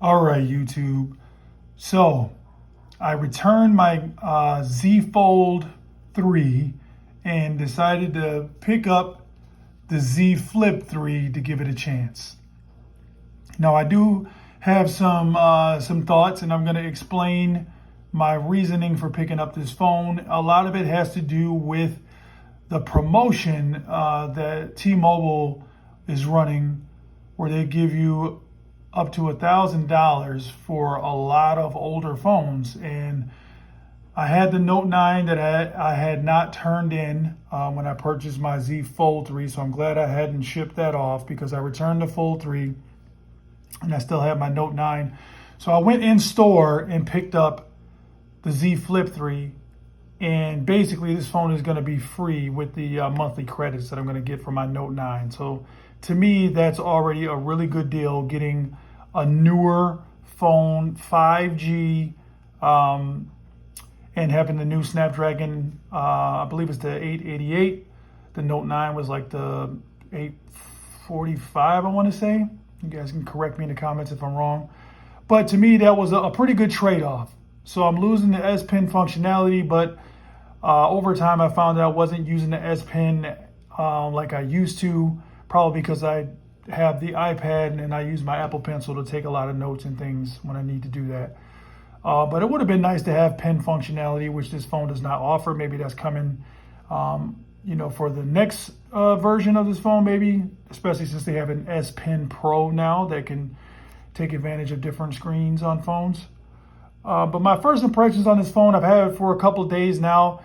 All right, YouTube. So I returned my Z Fold 3 and decided to pick up the Z Flip 3 to give it a chance. Now I do have some thoughts, and I'm going to explain my reasoning for picking up this phone. A lot of it has to do with the promotion that T-Mobile is running, where they give you up to $1,000 for a lot of older phones. And I had the Note 9 that I had not turned in when I purchased my Z Fold 3, so I'm glad I hadn't shipped that off because I returned the Fold 3 and I still have my Note 9. So I went in store and picked up the Z Flip 3, and basically this phone is going to be free with the monthly credits that I'm going to get for my Note 9. So to me, that's already a really good deal, getting a newer phone, 5G, and having the new Snapdragon, I believe it's the 888. The Note 9 was like the 845, I want to say. You guys can correct me in the comments if I'm wrong. But to me, that was a pretty good trade-off. So I'm losing the S Pen functionality, but over time I found that I wasn't using the S Pen like I used to, probably because I have the iPad and I use my Apple Pencil to take a lot of notes and things when I need to do that. But it would have been nice to have pen functionality, which this phone does not offer. Maybe that's coming, for the next version of this phone, maybe, especially since they have an S Pen Pro now that can take advantage of different screens on phones. But my first impressions on this phone, I've had it for a couple of days now.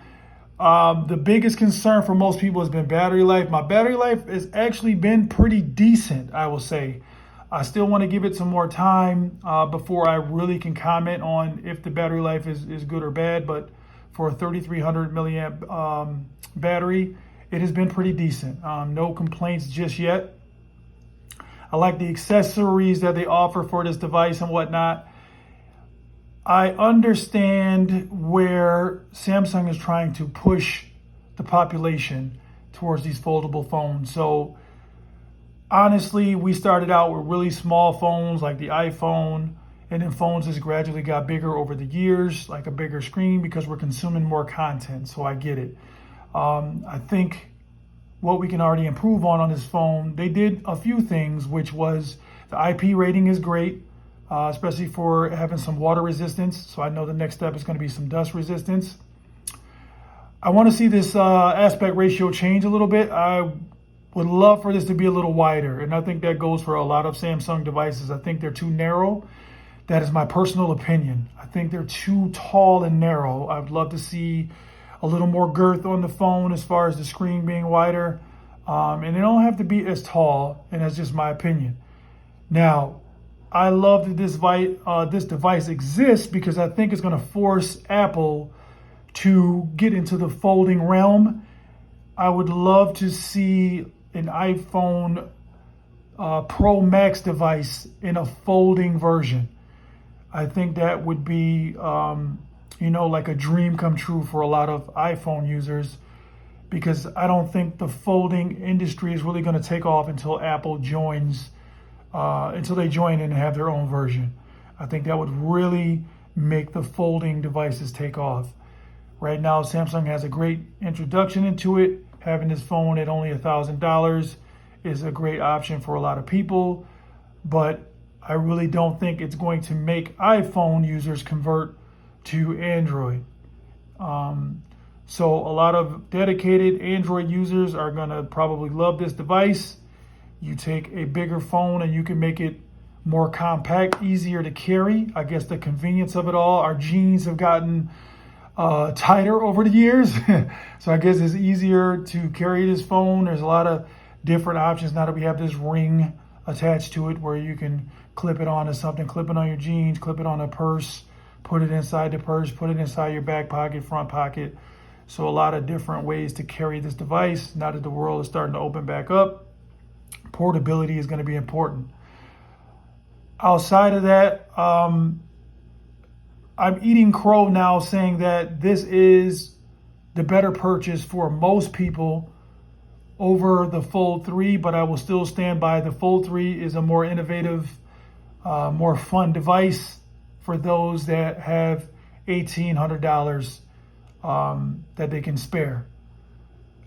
The biggest concern for most people has been battery life. My battery life has actually been pretty decent, I will say. I still want to give it some more time before I really can comment on if the battery life is good or bad. But for a 3300 milliamp battery, it has been pretty decent. No complaints just yet. I like the accessories that they offer for this device and whatnot. I understand where Samsung is trying to push the population towards these foldable phones. So honestly, we started out with really small phones like the iPhone, and then phones just gradually got bigger over the years, like a bigger screen, because we're consuming more content. So I get it. I think what we can already improve on this phone, they did a few things, which was the IP rating is great. Especially for having some water resistance. So I know the next step is going to be some dust resistance. I want to see this aspect ratio change a little bit. I would love for this to be a little wider. And I think that goes for a lot of Samsung devices. I think they're too narrow. That is my personal opinion. I think they're too tall and narrow. I'd love to see a little more girth on the phone as far as the screen being wider. And they don't have to be as tall. And that's just my opinion. Now, I love that this device exists because I think it's going to force Apple to get into the folding realm. I would love to see an iPhone Pro Max device in a folding version. I think that would be, like a dream come true for a lot of iPhone users, because I don't think the folding industry is really going to take off until Apple joins. Until they join in and have their own version. I think that would really make the folding devices take off. Right now, Samsung has a great introduction into it. Having this phone at only $1,000 is a great option for a lot of people, but I really don't think it's going to make iPhone users convert to Android. So a lot of dedicated Android users are going to probably love this device. You take a bigger phone and you can make it more compact, easier to carry. I guess the convenience of it all. Our jeans have gotten tighter over the years. So I guess it's easier to carry this phone. There's a lot of different options now that we have this ring attached to it where you can clip it onto something, clip it on your jeans, clip it on a purse, put it inside the purse, put it inside your back pocket, front pocket. So a lot of different ways to carry this device. Now that the world is starting to open back up, portability is going to be important. Outside of that, I'm eating crow now saying that this is the better purchase for most people over the Fold 3, but I will still stand by the Fold 3 is a more innovative more fun device for those that have $1,800 that they can spare.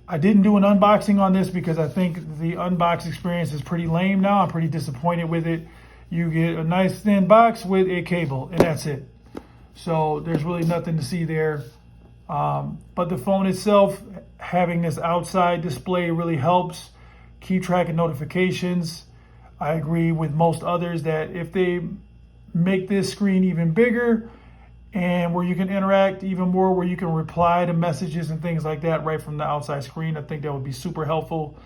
I didn't do an unboxing on this because I think the unbox experience is pretty lame now. I'm pretty disappointed with it. You get a nice thin box with a cable, and that's it. So there's really nothing to see there. But the phone itself, having this outside display really helps keep track of notifications. I agree with most others that if they make this screen even bigger and where you can interact even more, where you can reply to messages and things like that right from the outside screen, I think that would be super helpful.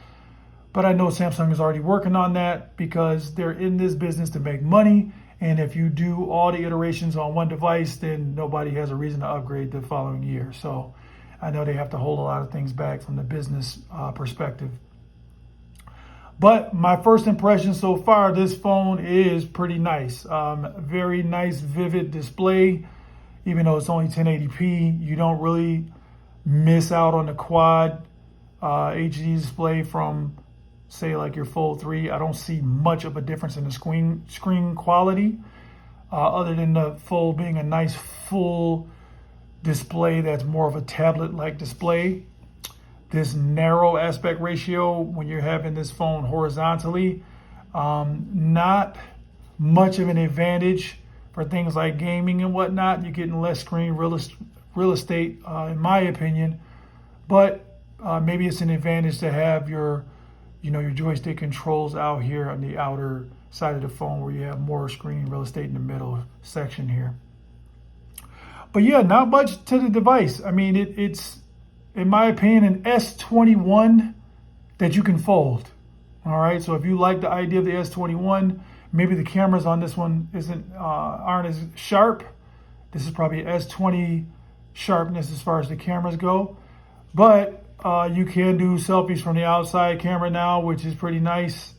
But I know Samsung is already working on that because they're in this business to make money. And if you do all the iterations on one device, then nobody has a reason to upgrade the following year. So I know they have to hold a lot of things back from the business perspective. But my first impression so far, this phone is pretty nice. Very nice, vivid display. Even though it's only 1080p, you don't really miss out on the quad HD display from, say, like your Fold 3. I don't see much of a difference in the screen quality, other than the Fold being a nice full display that's more of a tablet-like display. This narrow aspect ratio, when you're having this phone horizontally, not much of an advantage for things like gaming and whatnot. You're getting less screen real estate, in my opinion. But maybe it's an advantage to have your joystick controls out here on the outer side of the phone where you have more screen real estate in the middle section here. But yeah, not much to the device. I mean, it's, in my opinion, an S21 that you can fold. All right, so if you like the idea of the S21, maybe the cameras on this one aren't as sharp. This is probably S20 sharpness as far as the cameras go. But you can do selfies from the outside camera now, which is pretty nice.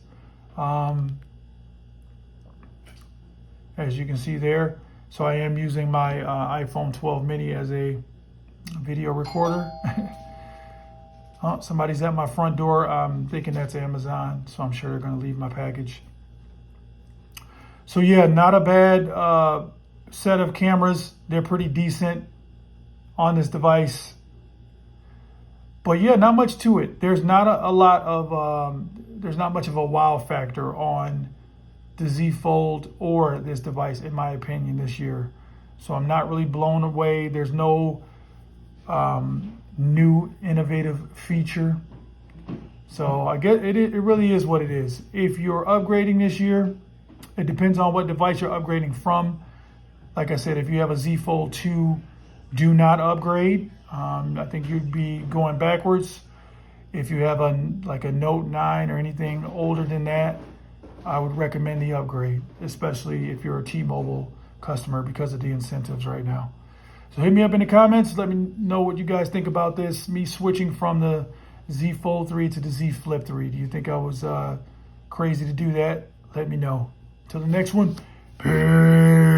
As you can see there. So I am using my iPhone 12 mini as a video recorder. Oh, somebody's at my front door. I'm thinking that's Amazon, so I'm sure they're going to leave my package. So yeah, not a bad set of cameras. They're pretty decent on this device. But yeah, not much to it. There's not there's not much of a wow factor on the Z Fold or this device, in my opinion, this year. So I'm not really blown away. There's no new innovative feature. So I get it really is what it is. If you're upgrading this year, it depends on what device you're upgrading from. Like I said, if you have a Z Fold 2, do not upgrade. I think you'd be going backwards. If you have a Note 9 or anything older than that, I would recommend the upgrade, especially if you're a T-Mobile customer because of the incentives right now. So hit me up in the comments. Let me know what you guys think about this, me switching from the Z Fold 3 to the Z Flip 3. Do you think I was crazy to do that? Let me know. Till the next one, peace.